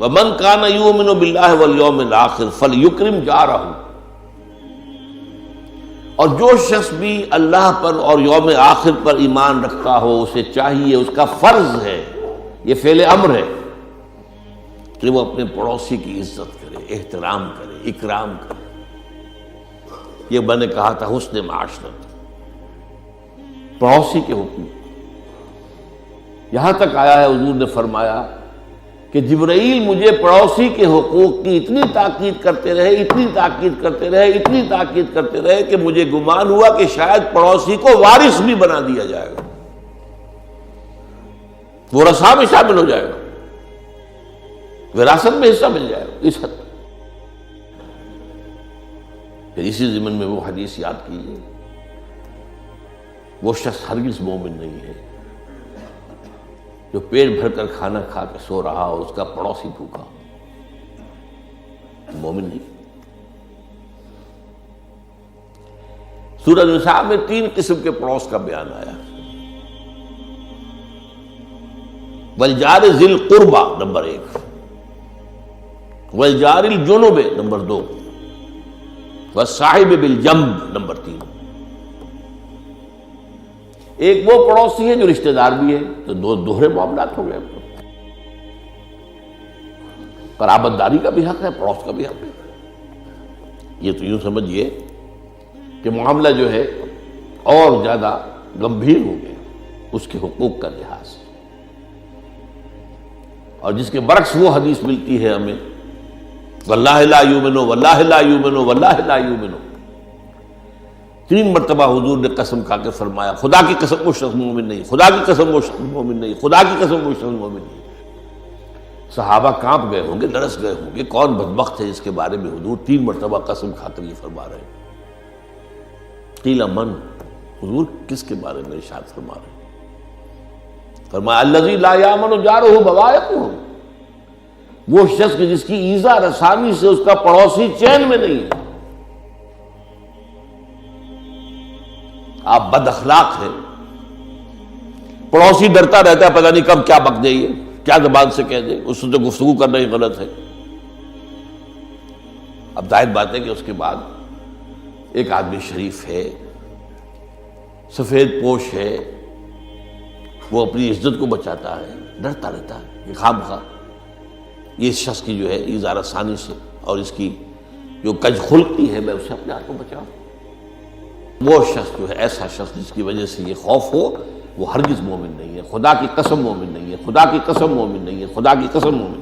ومن کان یؤمن باللہ والیوم الآخر فلیکرم جارہ، اور جو شخص بھی اللہ پر اور یوم آخر پر ایمان رکھتا ہو اسے چاہیے، اس کا فرض ہے، یہ فعل امر ہے کہ وہ اپنے پڑوسی کی عزت کرے، احترام کرے، اکرام کرے۔ یہ میں نے کہا تھا حسن معاشرت، پڑوسی کے حقوق۔ یہاں تک آیا ہے حضور نے فرمایا کہ جبرائیل مجھے پڑوسی کے حقوق کی اتنی تاکید کرتے رہے، اتنی تاکید کرتے رہے، اتنی تاکید کرتے رہے کہ مجھے گمان ہوا کہ شاید پڑوسی کو وارث بھی بنا دیا جائے گا، ورثاء میں شامل ہو جائے گا، وراثت میں حصہ مل جائے گا، اس حد تک۔ پھر اسی ضمن میں وہ حدیث یاد کیجیے، وہ شخص ہرگز مومن نہیں ہے جو پیٹ بھر کر کھانا کھا کے سو رہا اور اس کا پڑوسی بھوکا، مومن نہیں۔ سورہ نساء میں 3 قسم کے پڑوس کا بیان آیا۔ والجار ذی القربى نمبر 1، والجار الجنب نمبر 2، والصاحب بالجنب نمبر 3۔ ایک وہ پڑوسی ہے جو رشتہ دار بھی ہے، تو دو دوہرے معاملات ہو گئے، قرابت داری کا بھی حق ہے، پڑوس کا بھی حق ہے۔ یہ تو یوں سمجھیے کہ معاملہ جو ہے اور زیادہ گمبھیر ہو گیا اس کے حقوق کا لحاظ سے۔ اور جس کے برعکس وہ حدیث ملتی ہے ہمیں، واللہ لا یؤمن، واللہ لا یؤمن، واللہ لا یؤمن، 3 مرتبہ حضور نے قسم کھا کے فرمایا خدا کی قسم وہ شخص مومن نہیں، خدا کی قسم وہ شخص مومن نہیں، خدا کی قسم وہ شخص مومن نہیں۔ صحابہ کانپ گئے ہوں گے، لرز گئے ہوں گے، کون بدبخت ہے جس کے بارے میں حضور 3 مرتبہ قسم کھا کر یہ فرما رہے ہیں۔ قیل من، حضور کس کے بارے میں ارشاد فرما رہے ہیں؟ فرمایا الذی لا یامن جارہ بوائقہ، وہ شخص جس کی ایذا رسانی سے اس کا پڑوسی چین میں نہیں ہے۔ آپ بد اخلاق ہیں، پڑوسی ڈرتا رہتا ہے پتہ نہیں کب کیا بک جائیے، کیا زبان سے کہہ دے، اس سے تو گفتگو کرنا ہی غلط ہے۔ اب ظاہر بات ہے کہ اس کے بعد ایک آدمی شریف ہے، سفید پوش ہے، وہ اپنی عزت کو بچاتا ہے، ڈرتا رہتا ہے کہ خام خواہ یہ اس شخص کی جو ہے ایذا رسانی سے اور اس کی جو کج خلقی ہے میں اسے اپنے آپ کو بچاؤں۔ وہ شخص جو ہے ایسا شخص جس کی وجہ سے یہ خوف ہو، وہ ہرگز مومن نہیں ہے، خدا کی قسم مومن نہیں ہے، خدا کی قسم مومن نہیں ہے، خدا کی قسم مومن نہیں ہے۔